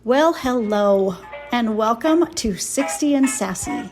Well, hello, and welcome to 60 and Sassy.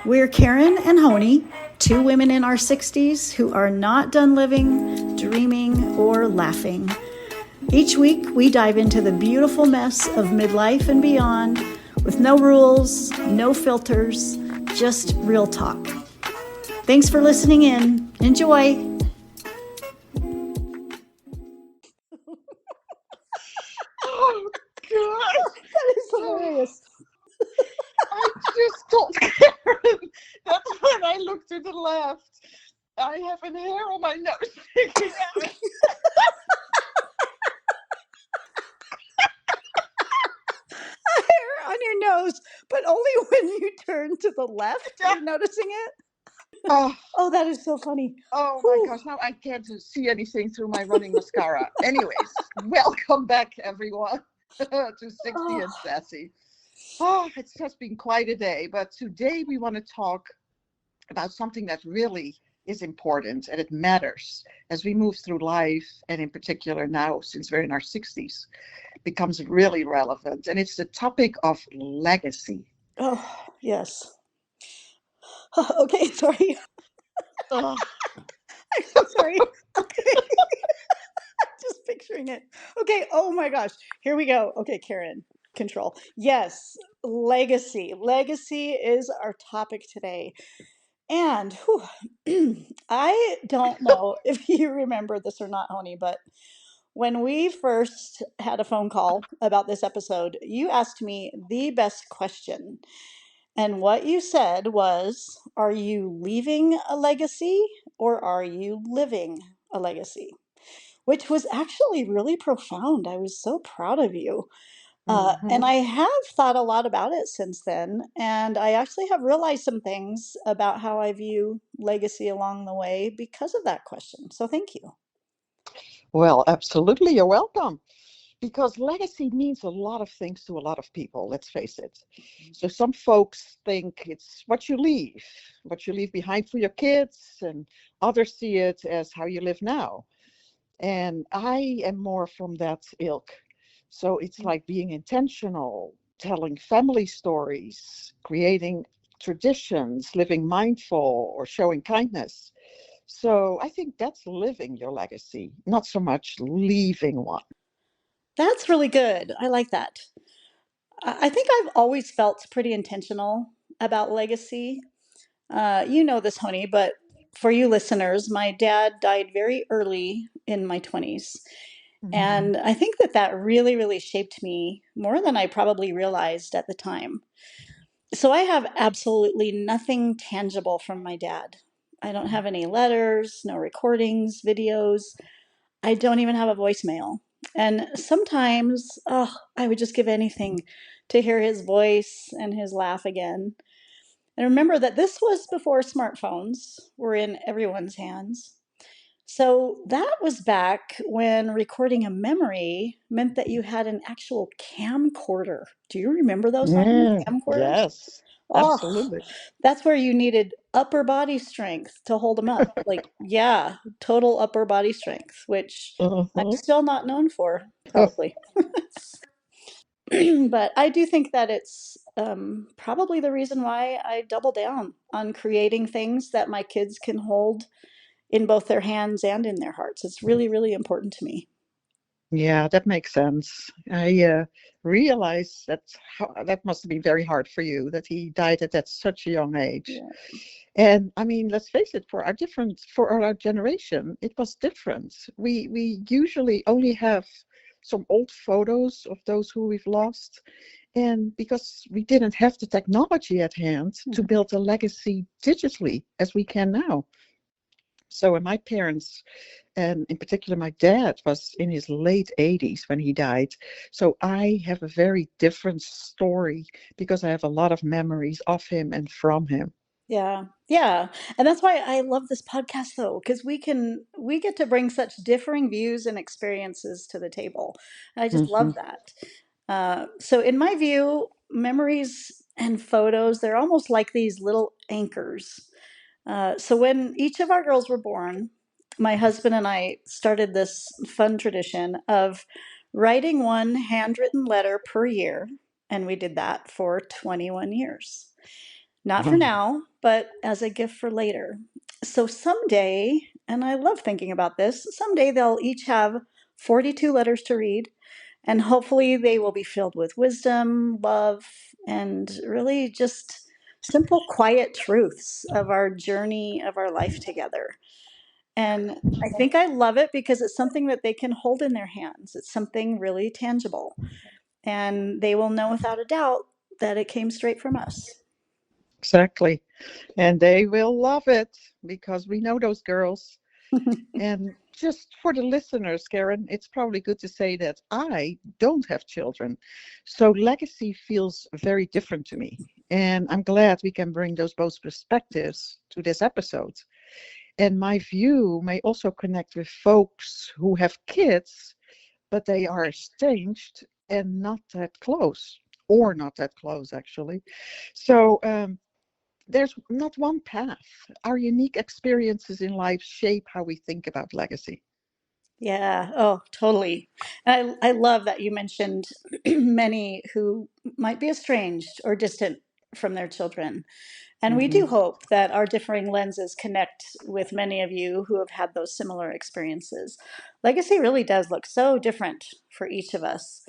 We're Karen and Honey, two women in our 60s who are not done living, dreaming, or laughing. Each week, we dive into the beautiful mess of midlife and beyond with no rules, no filters, just real talk. Thanks for listening in. Enjoy. Oh, God. That is hilarious. I just told Karen that when I look to the left, I have a hair on my nose sticking out. Hair on your nose, but only when you turn to the left, you're noticing it? Oh, Oh, that is so funny. oh my Whew. gosh, now I can't see anything through my running mascara. Anyways, welcome back, everyone, to 60 Oh, and Sassy. Oh, it's just been quite a day, but today we want to talk about something that really is important and it matters as we move through life, and in particular now, since we're in our 60s, becomes really relevant. And it's the topic of legacy. oh, yes. Okay, sorry. Oh, I'm so sorry. Okay, just picturing it. Okay, oh my gosh. Here we go. Okay, Karen, control. Yes, legacy. Legacy is our topic today. And I don't know if you remember this or not, Honey, but when we first had a phone call about this episode, you asked me the best question. And what you said was, are you leaving a legacy or are you living a legacy? Which was actually really profound. I was so proud of you. And mhm. I have thought a lot about it since then. And I actually have realized some things about how I view legacy along the way because of that question. So thank you. Well, absolutely. You're welcome. Because legacy means a lot of things to a lot of people, let's face it. So some folks think it's what you leave behind for your kids, and others see it as how you live now. And I am more from that ilk. So it's like being intentional, telling family stories, creating traditions, living mindful, or showing kindness. So I think that's living your legacy, not so much leaving one. That's really good. I like that. I think I've always felt pretty intentional about legacy. You know this, Honey, but for you listeners, my dad died very early in my 20s. Mhm. And I think that that really, really shaped me more than I probably realized at the time. So I have absolutely nothing tangible from my dad. I don't have any letters, no recordings, videos. I don't even have a voicemail. And sometimes, oh, I would just give anything to hear his voice and his laugh again. And remember that this was before smartphones were in everyone's hands. So that was back when recording a memory meant that you had an actual camcorder. Do you remember those, honey? Camcorders? Yes, Oh, absolutely. that's where you needed upper body strength to hold them up. Like, yeah, total upper body strength, which I'm Mhm. still not known for, probably. But I do think that it's probably the reason why I double down on creating things that my kids can hold in both their hands and in their hearts. It's really, really important to me. Yeah, that makes sense. I realize that must be very hard for you that he died at such a young age. Yeah. And I mean, let's face it, for our generation, it was different. We usually only have some old photos of those who we've lost, and because we didn't have the technology at hand to Mhm. build a legacy digitally as we can now. So when my parents, and in particular my dad, was in his late 80s when he died, so I have a very different story because I have a lot of memories of him and from him. Yeah. Yeah. And that's why I love this podcast though, because we get to bring such differing views and experiences to the table. And I just Hmm. love that. So in my view, memories and photos, they're almost like these little anchors. So when each of our girls were born, my husband and I started this fun tradition of writing one handwritten letter per year. And we did that for 21 years. Not for Wow. now, but as a gift for later. So someday, and I love thinking about this, someday they'll each have 42 letters to read, and hopefully they will be filled with wisdom, love, and really just simple, quiet truths of our journey of our life together. And I think I love it because it's something that they can hold in their hands. It's something really tangible. And they will know without a doubt that it came straight from us. Exactly. And they will love it because we know those girls. And just for the listeners, Karen, it's probably good to say that I don't have children. So legacy feels very different to me. And I'm glad we can bring those both perspectives to this episode. And my view may also connect with folks who have kids, but they are estranged and not that close, or not that close, actually. So there's not one path. Our unique experiences in life shape how we think about legacy. Yeah. Oh, totally. And I love that you mentioned many who might be estranged or distant from their children. And we Hmm. do hope that our differing lenses connect with many of you who have had those similar experiences. Legacy really does look so different for each of us,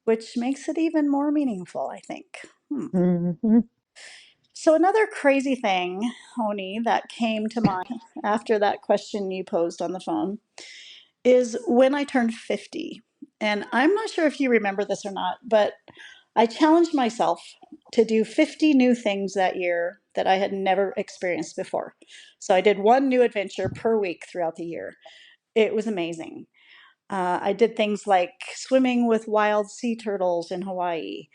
which makes it even more meaningful, I think. Hmm. So, another crazy thing, Oni, that came to mind after that question you posed on the phone is when I turned 50. And I'm not sure if you remember this or not, but I challenged myself to do 50 new things that year that I had never experienced before. So I did one new adventure per week throughout the year. It was amazing. I did things like swimming with wild sea turtles in Hawaii.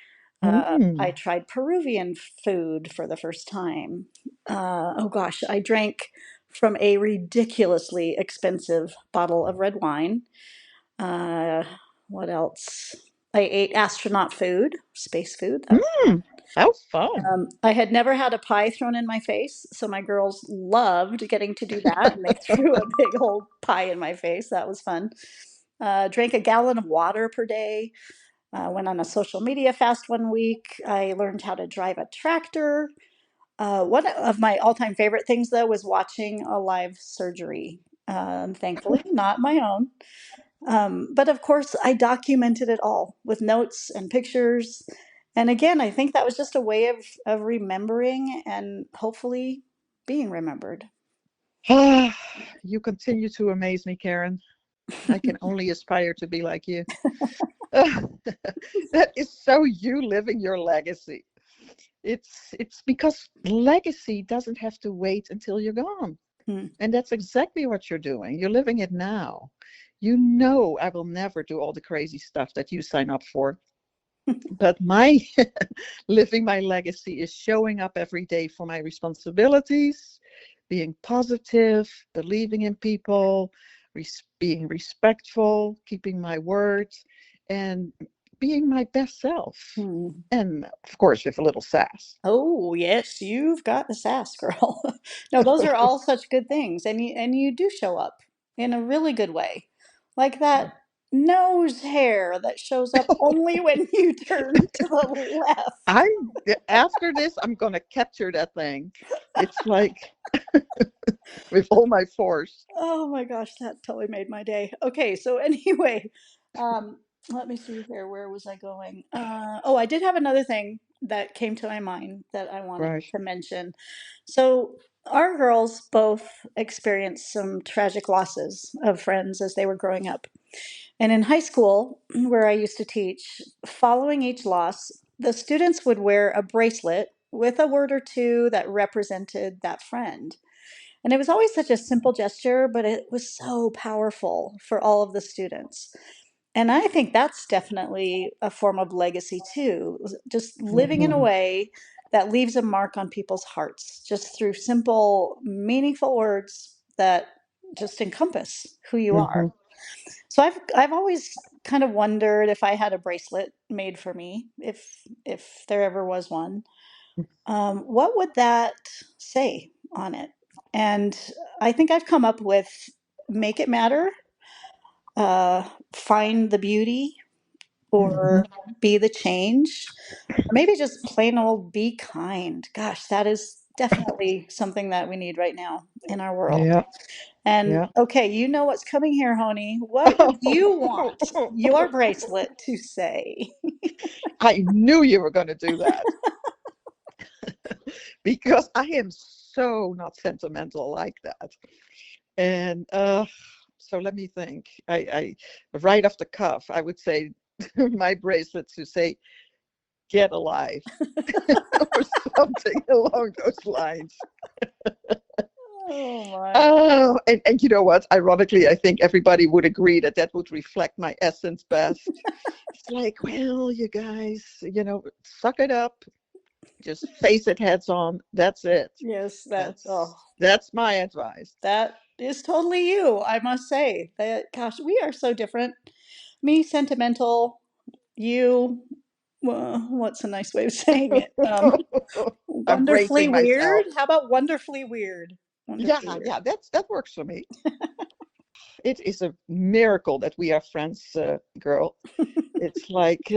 I Mm. tried Peruvian food for the first time. Oh gosh, I drank from a ridiculously expensive bottle of red wine. Uh, what else? I ate astronaut food, space food. That was fun. Mm. How fun. I had never had a pie thrown in my face, so my girls loved getting to do that, and they threw a big old pie in my face. That was fun. Drank a gallon of water per day. Went on a social media fast one week. I learned how to drive a tractor. One of my all-time favorite things, though, was watching a live surgery. Thankfully, not my own. But of course, I documented it all with notes and pictures. And again, I think that was just a way of remembering and hopefully being remembered. Ah, you continue to amaze me, Karen. I can only aspire to be like you. That is so you living your legacy. It's because legacy doesn't have to wait until you're gone. Hmm. And that's exactly what you're doing. You're living it now. You know I will never do all the crazy stuff that you sign up for. But my living my legacy is showing up every day for my responsibilities, being positive, believing in people, being respectful, keeping my word, and being my best self. Hmm. And of course, with a little sass. Oh, yes, you've got the sass, girl. No, those are all such good things. And you do show up in a really good way. Like that nose hair that shows up only when you turn to the left. I After this, I'm gonna capture that thing. It's like with all my force. Oh my gosh, that totally made my day. Okay, so anyway, um, let me see here. Where was I going? Oh, I did have another thing that came to my mind that I wanted Right. to mention. So, our girls both experienced some tragic losses of friends as they were growing up. And in high school, where I used to teach, following each loss, the students would wear a bracelet with a word or two that represented that friend. And it was always such a simple gesture, but it was so powerful for all of the students. And I think that's definitely a form of legacy too, just living in a Hmm. way that leaves a mark on people's hearts, just through simple, meaningful words that just encompass who you are. Hmm. So I've always kind of wondered if I had a bracelet made for me, if there ever was one, what would that say on it? And I think I've come up with make it matter, find the beauty, or Hmm. be the change, or maybe just plain old be kind. Gosh, that is definitely something that we need right now in our world. Yeah, And yeah. okay, you know what's coming here, honey. What would you want your bracelet to say? I knew you were going to do that because I am so not sentimental like that. And so let me think. Right off the cuff, I would say my bracelet to say "get alive" or something along those lines. Oh my. Oh, and you know what? Ironically, I think everybody would agree that that would reflect my essence best. It's like, well, you guys, suck it up. Just face it heads on. That's it. Yes, that That's oh, that's my advice. that is totally you, I must say. That gosh, we are so different. Me sentimental, you what's a nice way of saying it? I'm Wonderfully bracing weird. myself. How about wonderfully weird? Wonderfully Yeah, weird. yeah, that works for me. It is a miracle that we are friends, girl. It's like,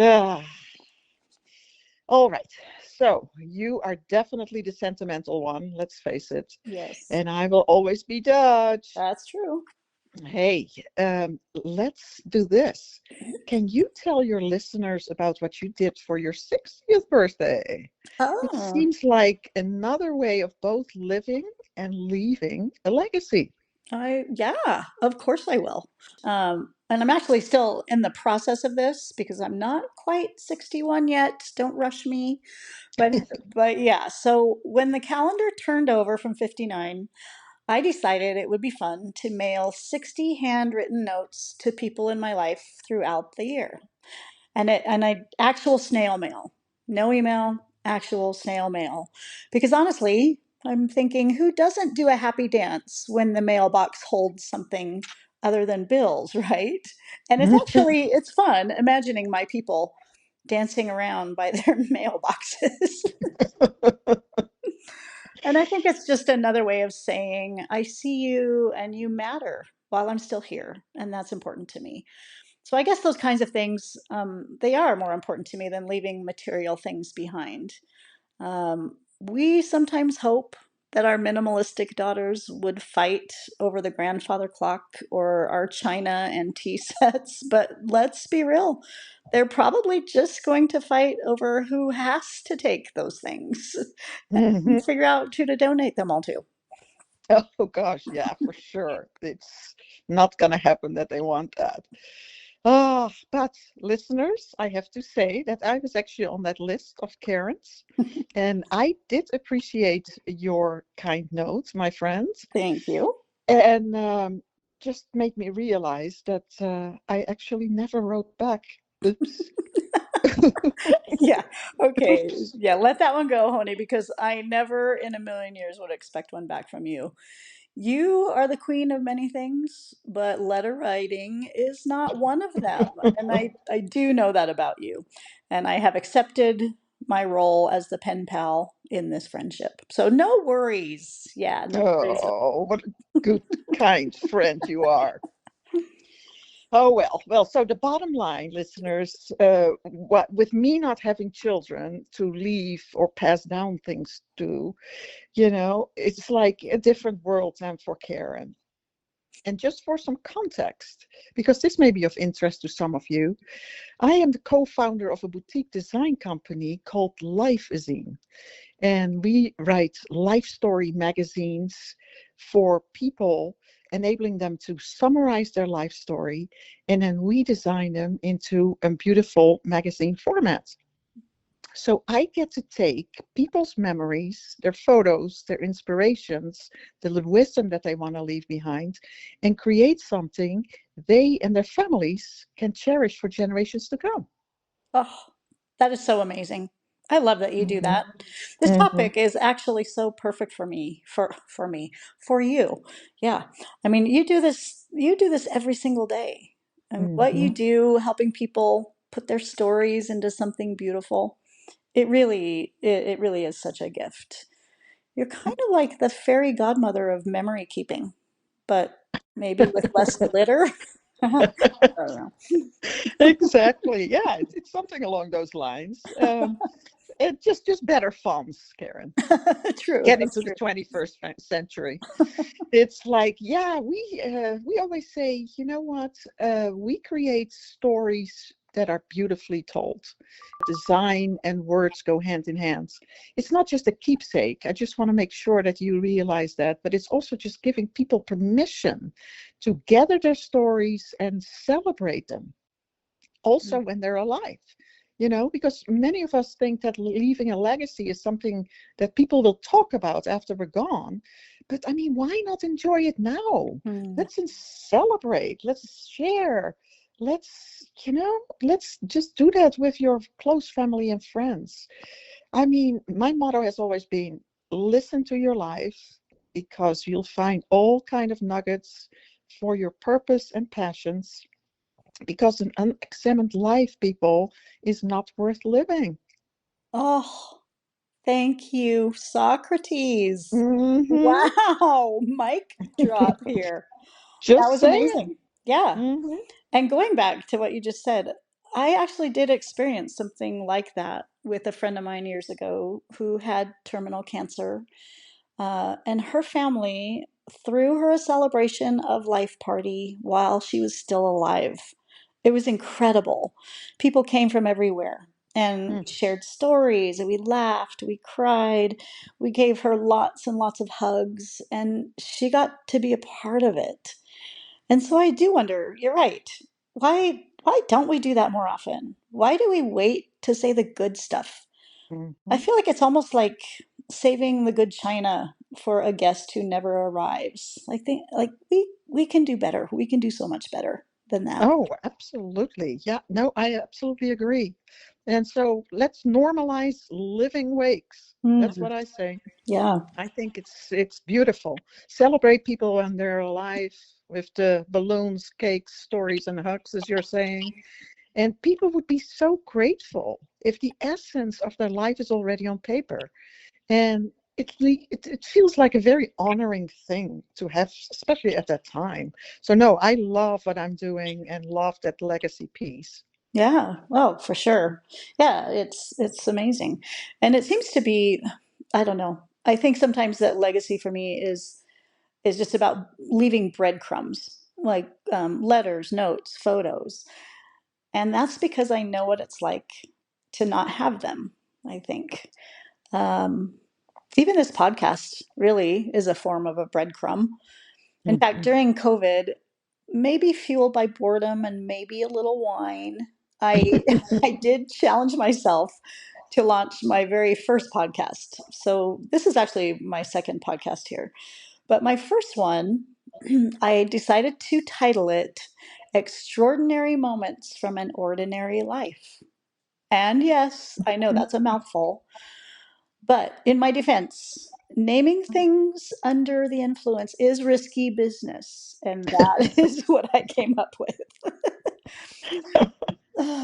all right. So you are definitely the sentimental one, let's face it. Yes, And I will always be Dutch. that's true. Hey, let's do this. Can you tell your listeners about what you did for your 60th birthday? It Oh, seems like another way of both living and leaving a legacy. yeah, of course I will. And I'm actually still in the process of this because I'm not quite 61 yet. Don't rush me. But but yeah, so when the calendar turned over from 59, I decided it would be fun to mail 60 handwritten notes to people in my life throughout the year. And I actual snail mail. No email, actual snail mail. Because honestly, I'm thinking who doesn't do a happy dance when the mailbox holds something other than bills, right? And it's fun imagining my people dancing around by their mailboxes. And I think it's just another way of saying, I see you and you matter while I'm still here. And that's important to me. So I guess those kinds of things, they are more important to me than leaving material things behind. We sometimes hope that our minimalistic daughters would fight over the grandfather clock or our china and tea sets, but let's be real. They're probably just going to fight over who has to take those things and figure out who to donate them all to. Oh gosh, yeah, for sure. It's not going to happen that they want that. Ah, but listeners, I have to say that I was actually on that list of Karens, and I did appreciate your kind notes, my friend, Thank you. and just made me realize that I actually never wrote back. Oops. Yeah. Okay. Oops. Yeah. Let that one go, honey, because I never in a million years would expect one back from you. You are the queen of many things, but letter writing is not one of them. And I do know that about you. And I have accepted my role as the pen pal in this friendship. So no worries. Yeah, no worries. Oh, what a good, kind friend you are. Oh well. So the bottom line, listeners, what with me not having children to leave or pass down things to, it's like a different world than for Karen. And just for some context, because this may be of interest to some of you, I am the co-founder of a boutique design company called Lifezine, and we write life story magazines for people, enabling them to summarize their life story, and then we design them into a beautiful magazine format. So I get to take people's memories, their photos, their inspirations, the little wisdom that they want to leave behind, and create something they and their families can cherish for generations to come. Oh, that is so amazing. I love that you do Mhm. that. This Mhm. topic is actually so perfect for me, for me, for you. Yeah. I mean, you do this every single day. And what you Mhm. do helping people put their stories into something beautiful, it really is such a gift. You're kind of like the fairy godmother of memory keeping, but maybe with less glitter. I don't know. Exactly. Yeah, it's something along those lines. It just better fonts, Karen. True, Getting that's to the true. 21st century. It's like, yeah, we always say, you know what? We create stories that are beautifully told. Design and words go hand in hand. It's not just a keepsake. I just want to make sure that you realize that, but it's also just giving people permission to gather their stories and celebrate them also when they're alive. Because many of us think that leaving a legacy is something that people will talk about after we're gone. But I mean, why not enjoy it now? Mm. Let's celebrate, let's share, let's just do that with your close family and friends. I mean, my motto has always been listen to your life, because you'll find all kind of nuggets for your purpose and passions, because an unexamined life, people, is not worth living. Oh, thank you, Socrates. Hmm. Wow, mic drop here. That Just was saying. amazing. Yeah. Hmm. And going back to what you just said, I actually did experience something like that with a friend of mine years ago who had terminal cancer. And her family threw her a celebration of life party while she was still alive. It was incredible. People came from everywhere and shared stories, and we laughed, we cried, we gave her lots and lots of hugs, and she got to be a part of it. And so I do wonder, you're right. Why don't we do that more often? Why do we wait to say the good stuff? I Hmm. feel like it's almost like saving the good china for a guest who never arrives. I think like we can do better. We can do so much better than that. Oh, absolutely. Yeah, no, I absolutely agree. And so let's normalize living wakes. That's Mm, what I say. yeah. I think it's beautiful. Celebrate people when they're alive with the balloons, cakes, stories, and hugs, as you're saying. And people would be so grateful if the essence of their life is already on paper. And it feels like a very honoring thing to have, especially at that time. So, no, I love what I'm doing and love that legacy piece. Yeah. Oh, for sure. Yeah, it's amazing. And it seems to be I don't know. I think sometimes that legacy for me is just about leaving breadcrumbs, like letters, notes, photos. And that's because I know what it's like to not have them, I think. Um, Even this podcast really is a form of a breadcrumb. In fact, Mhm. during COVID, maybe fueled by boredom and maybe a little wine, I I did challenge myself to launch my very first podcast. So this is actually my second podcast here. But my first one, I decided to title it Extraordinary Moments from an Ordinary Life. And yes, I know that's a mouthful, but in my defense, naming things under the influence is risky business. And that is what I came up with.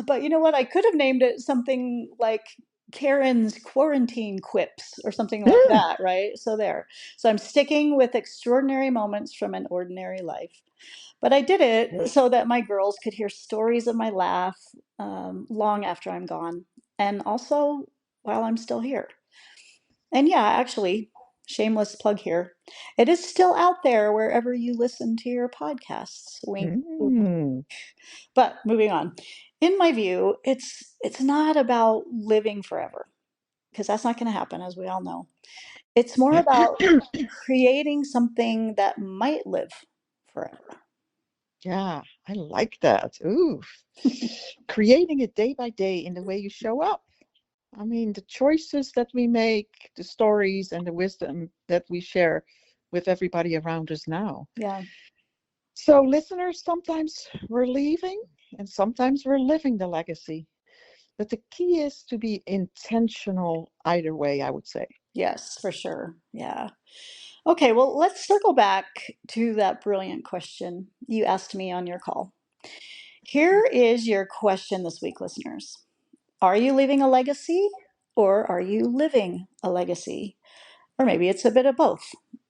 But you know what? I could have named it something like Karen's quarantine quips or something like Mm. that, right? So there. So I'm sticking with extraordinary moments from an ordinary life. But I did it so that my girls could hear stories of my laugh long after I'm gone, and also while I'm still here. And yeah, actually, shameless plug here. It is still out there wherever you listen to your podcasts. Wink. Mm. But moving on. In my view, it's not about living forever because that's not going to happen as we all know. It's more about creating something that might live forever. Yeah, I like that. Ooh, creating it day by day in the way you show up. I mean, the choices that we make, the stories and the wisdom that we share with everybody around us now. Yeah. So, listeners, sometimes we're leaving and sometimes we're living the legacy. But the key is to be intentional either way, I would say. Yes, for sure. Yeah. Okay, well, let's circle back to that brilliant question you asked me on your call. Here is your question this week, listeners. Are you leaving a legacy or are you living a legacy? Or maybe it's a bit of both.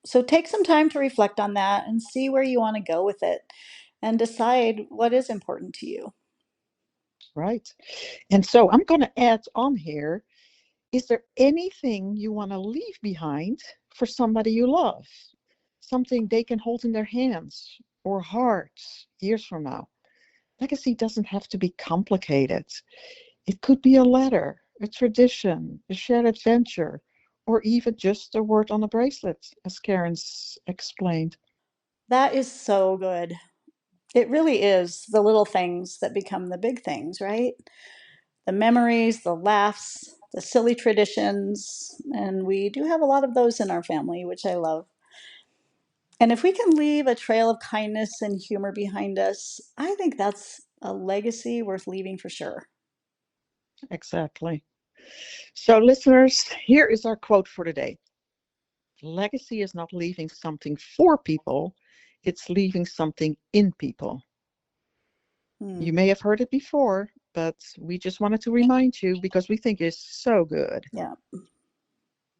So take some time to reflect on that and see where you want to go with it. and decide what is important to you. Right. And so I'm going to add on here, is there anything you want to leave behind for somebody you love? Something they can hold in their hands or hearts years from now. Legacy doesn't have to be complicated. It could be a letter, a tradition, a shared adventure, or even just a word on a bracelet, as Karen's explained. That is so good. It really is the little things that become the big things, right? The memories, the laughs, the silly traditions. And we do have a lot of those in our family, which I love. And if we can leave a trail of kindness and humor behind us, I think that's a legacy worth leaving for sure. Exactly. So, listeners, here is our quote for today. Legacy is not leaving something for people, it's leaving something in people. Hmm. You may have heard it before, but we just wanted to remind you because we think it's so good. Yeah.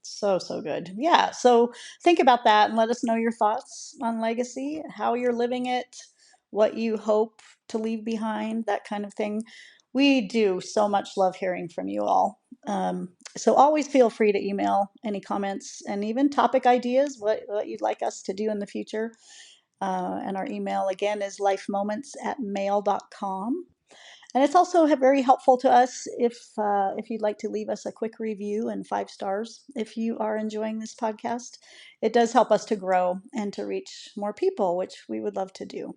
So good. Yeah. So think about that and let us know your thoughts on legacy, how you're living it, what you hope to leave behind, that kind of thing. We do so much love hearing from you all. So always feel free to email any comments and even topic ideas, what you'd like us to do in the future. And our email again is lifemoments@mail.com. And it's also very helpful to us if you'd like to leave us a quick review and 5 stars if you are enjoying this podcast. It does help us to grow and to reach more people, which we would love to do.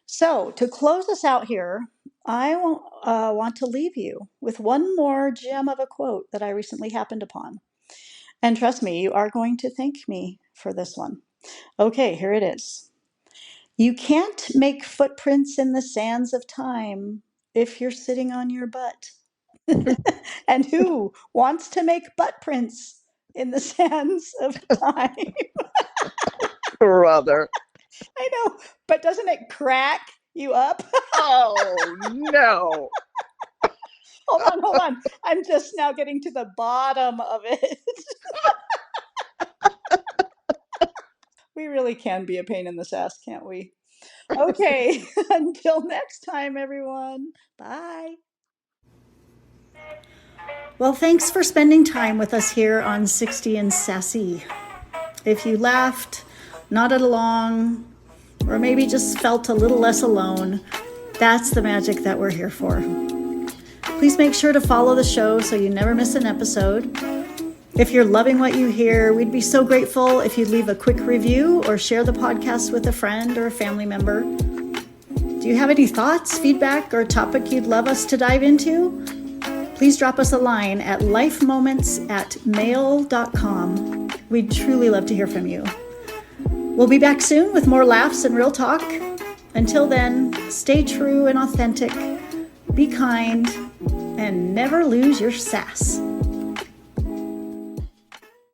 So to close us out here, I want to leave you with one more gem of a quote that I recently happened upon. And trust me, you are going to thank me for this one. Okay, here it is. You can't make footprints in the sands of time if you're sitting on your butt. And who wants to make butt prints in the sands of time? Brother. I know, but doesn't it crack you up? Oh, no. Hold on. I'm just now getting to the bottom of it. We really can be a pain in the ass, can't we? Okay, until next time, everyone. Bye. Well, thanks for spending time with us here on 60 and Sassy. If you laughed, nodded along, or maybe just felt a little less alone, that's the magic that we're here for. Please make sure to follow the show so you never miss an episode. If you're loving what you hear, we'd be so grateful if you'd leave a quick review or share the podcast with a friend or a family member. Do you have any thoughts, feedback, or topic you'd love us to dive into? Please drop us a line at lifemoments@mail.com. We'd truly love to hear from you. We'll be back soon with more laughs and real talk. Until then, stay true and authentic, be kind, and never lose your sass.